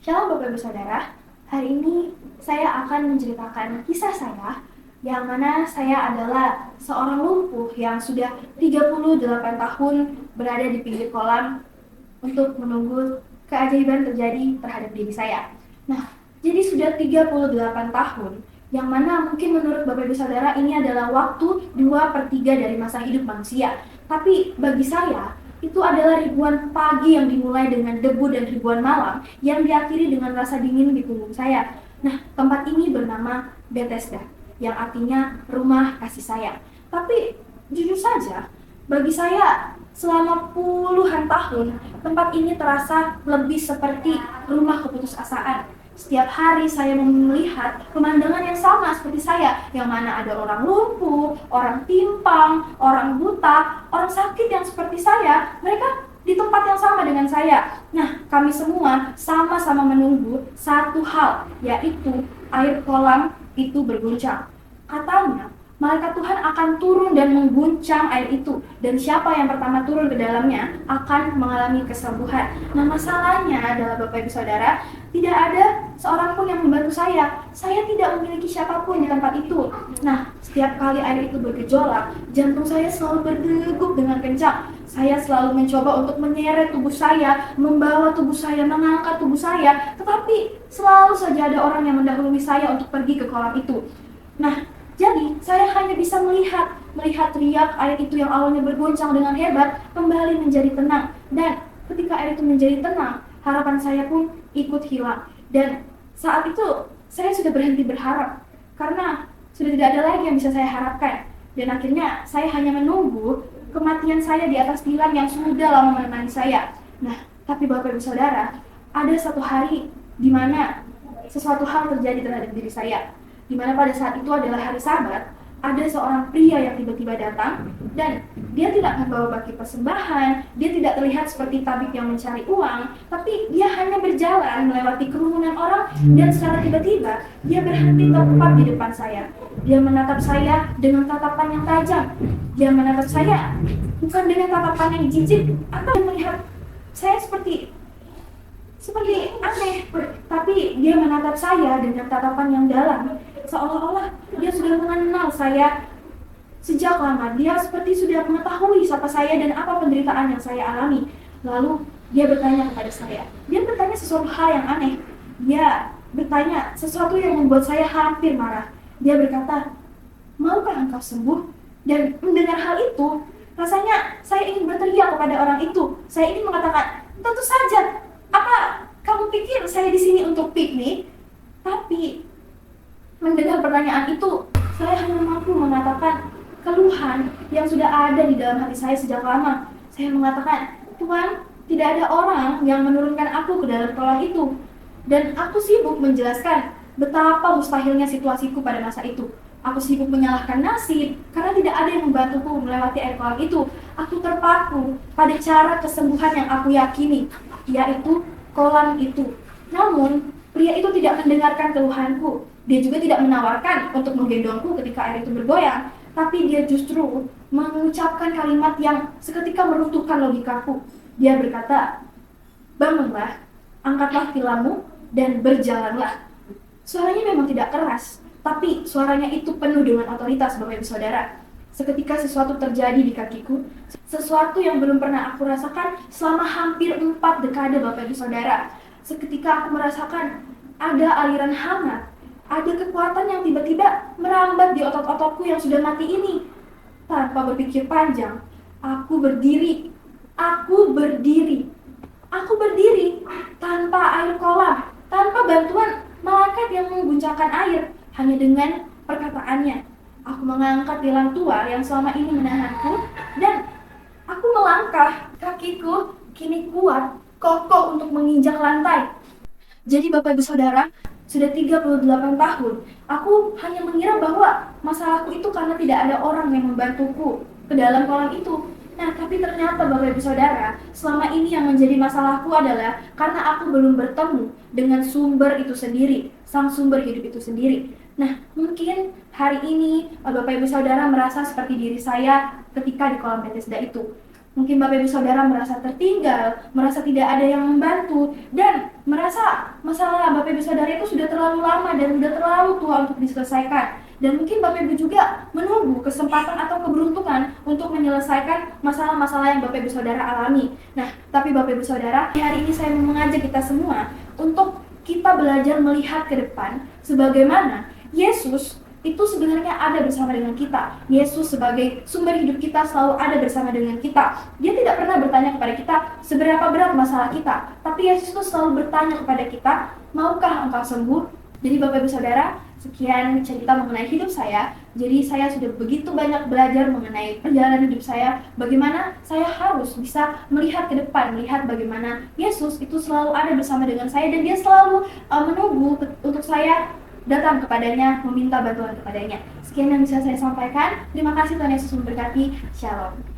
Shalom Bapak Ibu Saudara, hari ini saya akan menceritakan kisah saya yang mana saya adalah seorang lumpuh yang sudah 38 tahun berada di pinggir kolam untuk menunggu keajaiban terjadi terhadap diri saya. Nah, jadi sudah 38 tahun yang mana mungkin menurut Bapak Ibu Saudara ini adalah waktu 2/3 dari masa hidup manusia. Tapi bagi saya itu adalah ribuan pagi yang dimulai dengan debu dan ribuan malam yang diakhiri dengan rasa dingin di punggung saya. Nah, tempat ini bernama Bethesda, yang artinya rumah kasih sayang. Tapi jujur saja, bagi saya selama puluhan tahun, tempat ini terasa lebih seperti rumah keputusasaan. Setiap hari saya melihat pemandangan yang sama seperti saya, yang mana ada orang lumpuh, orang timpang, orang buta, orang sakit yang seperti saya, mereka di tempat yang sama dengan saya. Nah, kami semua sama-sama menunggu satu hal, yaitu air kolam itu berguncang. Katanya, malaikat Tuhan akan turun dan mengguncang air itu, dan siapa yang pertama turun ke dalamnya akan mengalami kesembuhan. Nah, masalahnya adalah Bapak Ibu Saudara, tidak ada seorang pun yang membantu saya. Saya tidak memiliki siapapun di tempat itu. Nah, setiap kali air itu bergejolak, jantung saya selalu berdegup dengan kencang. Saya selalu mencoba untuk menyeret tubuh saya, membawa tubuh saya, mengangkat tubuh saya, tetapi selalu saja ada orang yang mendahului saya untuk pergi ke kolam itu. Nah, jadi, saya hanya bisa melihat riak air itu yang awalnya bergoncang dengan hebat, kembali menjadi tenang. Dan ketika air itu menjadi tenang, harapan saya pun ikut hilang. Dan saat itu, saya sudah berhenti berharap, karena sudah tidak ada lagi yang bisa saya harapkan. Dan akhirnya, saya hanya menunggu kematian saya di atas tilam yang sudah lama menemani saya. Nah, tapi Bapak Ibu Saudara, ada satu hari di mana sesuatu hal terjadi terhadap diri saya. Di mana pada saat itu adalah hari Sabat, ada seorang pria yang tiba-tiba datang dan dia tidak membawa baki persembahan, dia tidak terlihat seperti tabib yang mencari uang, tapi dia hanya berjalan melewati kerumunan orang dan secara tiba-tiba dia berhenti tepat di depan saya. Dia menatap saya dengan tatapan yang tajam. Dia menatap saya bukan dengan tatapan yang jijik atau melihat saya seperti aneh, tapi dia menatap saya dengan tatapan yang dalam, seolah-olah dia sudah mengenal saya sejak lama. Dia seperti sudah mengetahui siapa saya dan apa penderitaan yang saya alami. Lalu dia bertanya kepada saya. Dia bertanya sesuatu hal yang aneh. Dia bertanya sesuatu yang membuat saya hampir marah. Dia berkata, "Maukah engkau sembuh?" Dan mendengar hal itu, rasanya saya ingin berteriak kepada orang itu. Saya ingin mengatakan, "Tentu saja. Apa kamu pikir saya di sini untuk piknik?" Tapi mendengar pertanyaan itu, saya hanya mampu mengatakan keluhan yang sudah ada di dalam hati saya sejak lama. Saya mengatakan, "Tuhan, tidak ada orang yang menurunkan aku ke dalam kolam itu." Dan aku sibuk menjelaskan betapa mustahilnya situasiku pada masa itu. Aku sibuk menyalahkan nasib karena tidak ada yang membantuku melewati air kolam itu. Aku terpaku pada cara kesembuhan yang aku yakini, yaitu kolam itu. Namun, pria itu tidak mendengarkan keluhanku. Dia juga tidak menawarkan untuk menggendongku ketika air itu bergoyang, tapi dia justru mengucapkan kalimat yang seketika meruntuhkan logikaku. Dia berkata, "Bangunlah, angkatlah tilammu, dan berjalanlah." Suaranya memang tidak keras, tapi suaranya itu penuh dengan otoritas, Bapak Ibu Saudara. Seketika sesuatu terjadi di kakiku, sesuatu yang belum pernah aku rasakan selama hampir 4 dekade, Bapak Ibu Saudara. Seketika aku merasakan ada aliran hangat, ada kekuatan yang tiba-tiba merambat di otot-ototku yang sudah mati ini. Tanpa berpikir panjang, aku berdiri. Aku berdiri. Aku berdiri tanpa air kolam, tanpa bantuan malaikat yang mengguncangkan air, hanya dengan perkataannya. Aku mengangkat tilam tua yang selama ini menahanku, dan aku melangkah. Kakiku kini kuat, kokoh untuk menginjak lantai. Jadi Bapak Ibu Saudara, sudah 38 tahun, aku hanya mengira bahwa masalahku itu karena tidak ada orang yang membantuku ke dalam kolam itu. Nah, tapi ternyata Bapak Ibu Saudara, selama ini yang menjadi masalahku adalah karena aku belum bertemu dengan sumber itu sendiri, sang sumber hidup itu sendiri. Nah, mungkin hari ini Bapak Ibu Saudara merasa seperti diri saya ketika di kolam Bethesda itu. Mungkin Bapak Ibu Saudara merasa tertinggal, merasa tidak ada yang membantu, dan merasa masalah Bapak Ibu Saudara itu sudah terlalu lama dan sudah terlalu tua untuk diselesaikan. Dan mungkin Bapak Ibu juga menunggu kesempatan atau keberuntungan untuk menyelesaikan masalah-masalah yang Bapak Ibu Saudara alami. Nah, tapi Bapak Ibu Saudara, hari ini saya mau mengajak kita semua untuk kita belajar melihat ke depan sebagaimana Yesus itu sebenarnya ada bersama dengan kita. Yesus sebagai sumber hidup kita selalu ada bersama dengan kita. Dia tidak pernah bertanya kepada kita seberapa berat masalah kita, tapi Yesus itu selalu bertanya kepada kita, maukah engkau sembuh? Jadi Bapak Ibu Saudara, sekian cerita mengenai hidup saya. Jadi saya sudah begitu banyak belajar mengenai perjalanan hidup saya, bagaimana saya harus bisa melihat ke depan, melihat bagaimana Yesus itu selalu ada bersama dengan saya dan dia selalu menunggu untuk saya datang kepadanya, meminta bantuan kepadanya. Sekian yang bisa saya sampaikan. Terima kasih, Tuhan Yesus memberkati. Shalom.